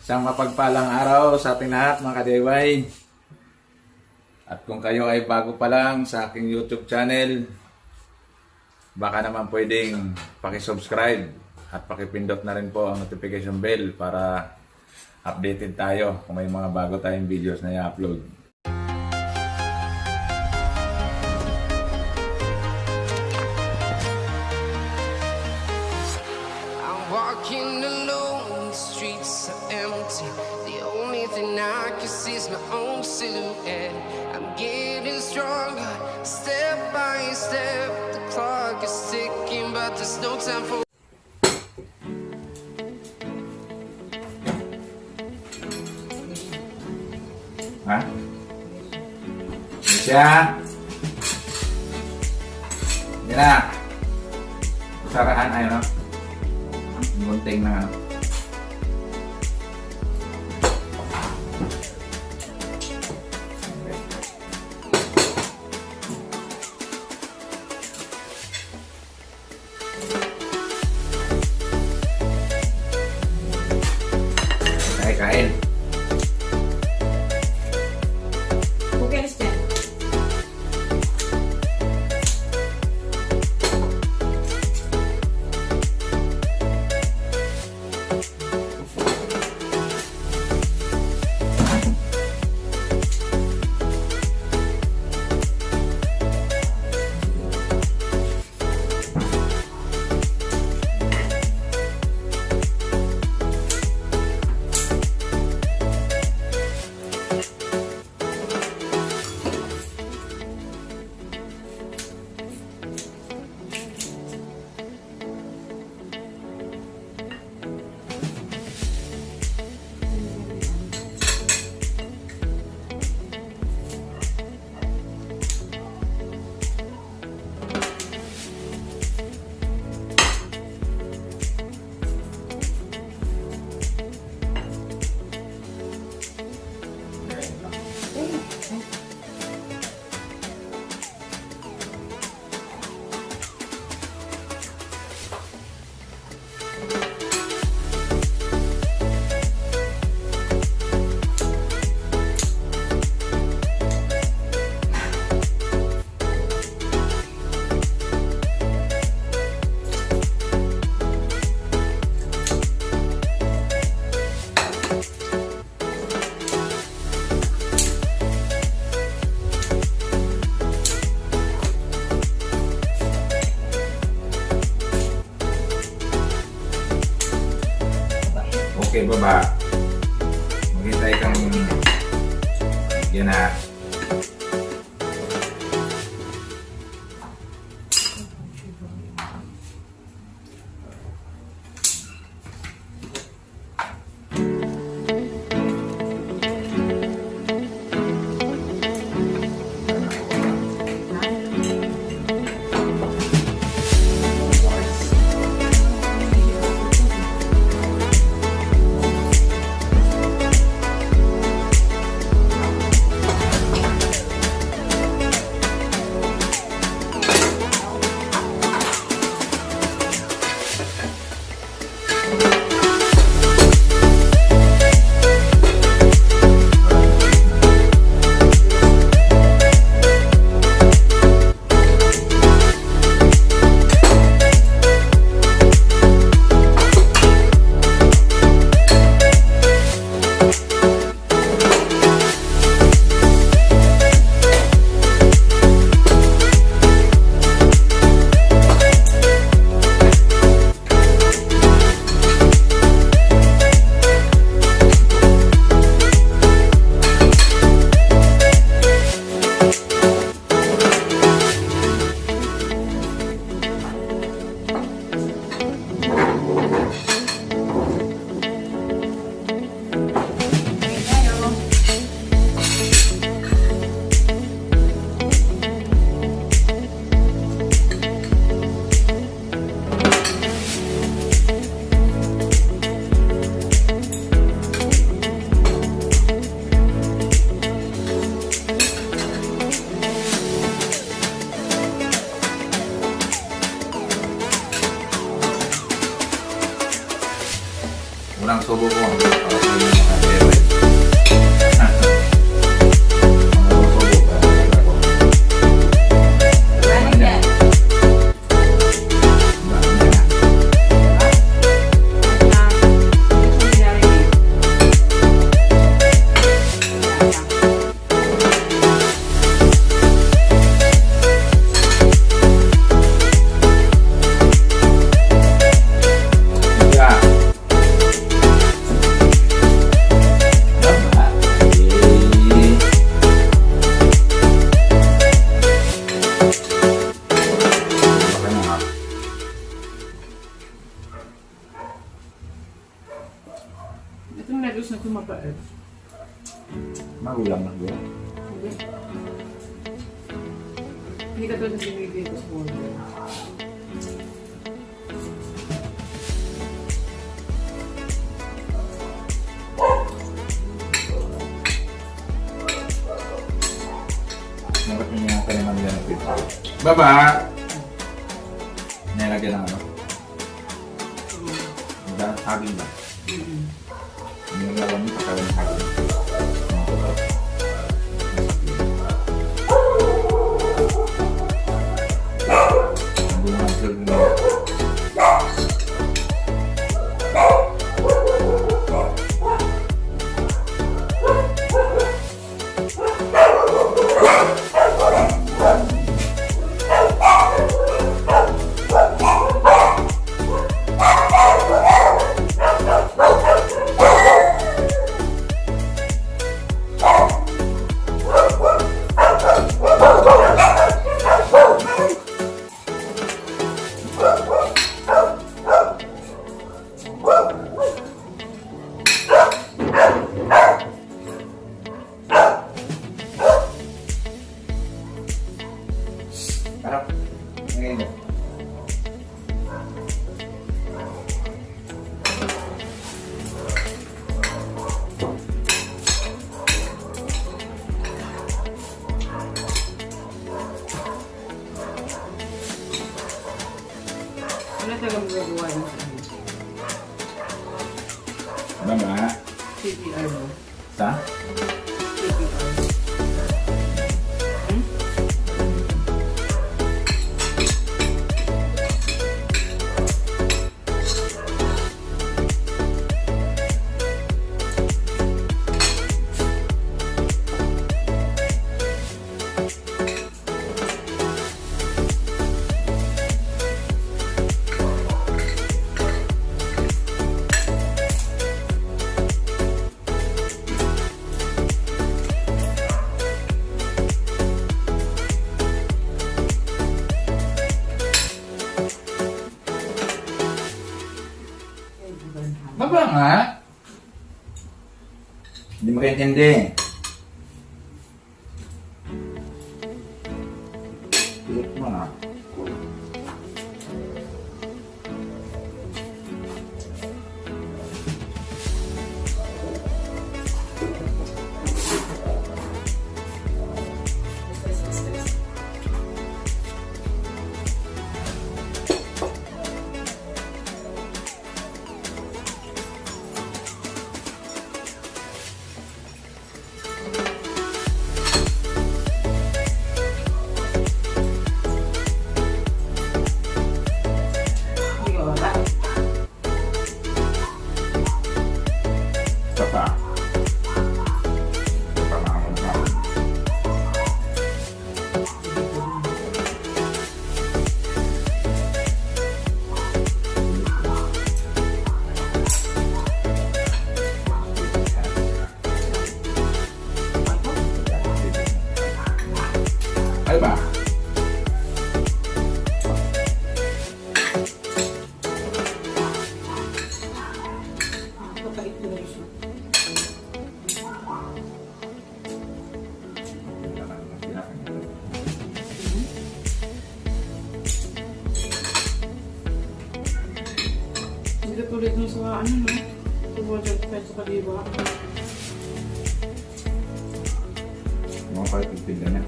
Isang mapagpalang araw sa ating lahat mga ka-DIY. At kung kayo ay bago pa lang sa aking YouTube channel, baka naman pwedeng pakisubscribe at pakipindot na rin po ang notification bell para updated tayo kung may mga bago tayong videos na i-upload. Walking alone, the streets are empty. The only thing I can see is my own silhouette. I'm getting stronger, step by step. The clock is ticking, but there's no time for. Ha? Siya? Hindi na. Sarahan ay no? Gunting na ano. Kain. Okay, Stan. Okay, baba. Maghintay kang yan na. Unang subo ko. Itong lettuce na tumapait. Magulang na ba? Hindi. Hindi ka tulad na sinigay ko sa order. Bakit niya kailangan nila ng pizza? Baba! Nilagyan ng ano? Hagin ba? Nilagyan mo sa kawin hagin. Harap. Ngayon mo. Ano talaga magagawa ng Baba. CPR mo? Sa? CPR. Hmm? Baba nga. Hindi makaintindi. Pilot mo na. Hindi ka wala. Isa pa. Isa pa na ako na. Ay ba? Kapait ko na siya. Hindi ka tulad nung sa ano no? Sa budget peso ka diba? Mga kahit pipila niya.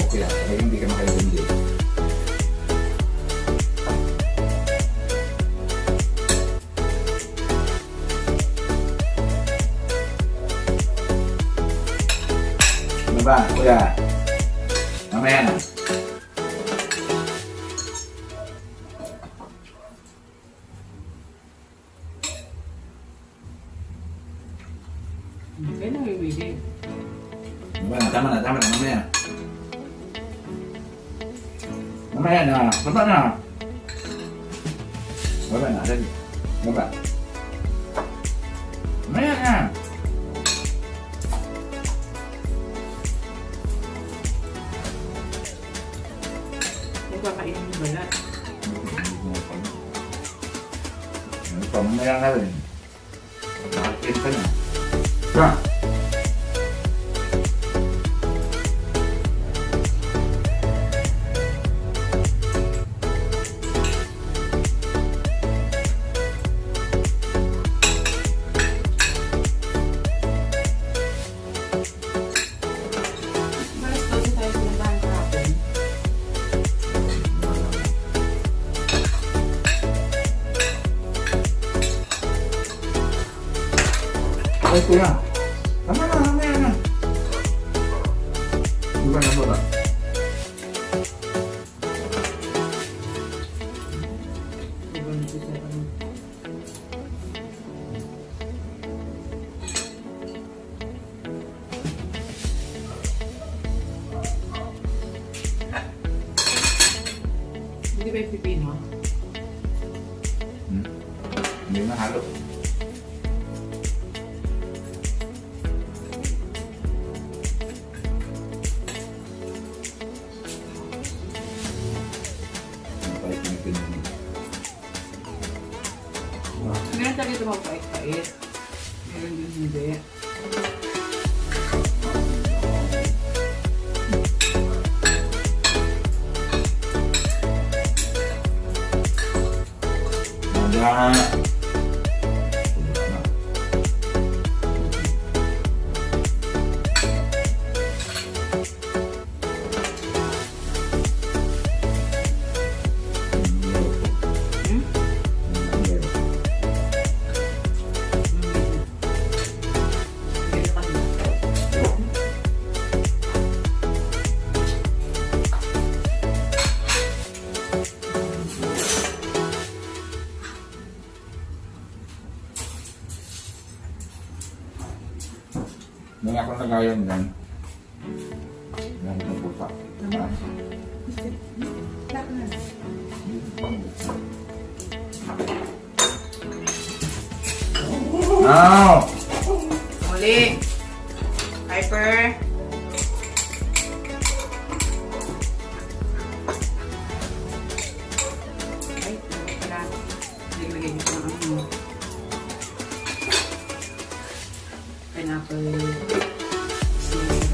Okay lang, talagang hindi ka makaintindi. Ano ba, kuya? Mamaya na. pwede. Tama na, mamaya. Mamaya na, baba na. Baba na, dali. Baba. Mamaya na. Huwag kakainin yung balat. Mamaya na rin. Nakakit ka na. Ha? Malas kasi tayo pinuntahan kahapon. Ay, kuya. Tama na, mamaya na. Baba na, baba. Diba nagsiset ano? Hindi ba yung pipino? Hindi na halo. Meron talaga ito mapait-pait. Meron din hindi. Wala. Hmm? Meron ka din. May ako nagayon dyan. Yan ang pusa. Now! Muli. Hyper. Ay, pala. Naglagay ko ng ano. Pineapple. Syrup.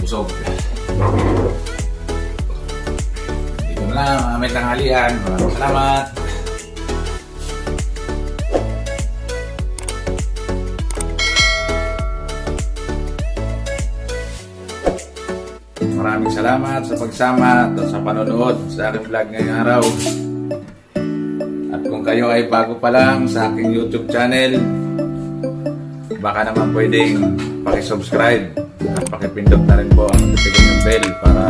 Busog. Dito na lang, may tanghalian. Maraming salamat. Maraming salamat sa pagsama at sa panonood sa aking vlog ngayong araw. At kung kayo ay bago pa lang sa aking YouTube channel, baka naman pwedeng pakisubscribe at pakipindot na rin po ang notification bell para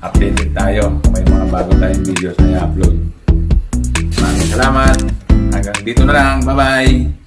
updated tayo kung may mga bago tayong videos na i-upload. Maraming salamat. Hanggang dito na lang. Bye-bye!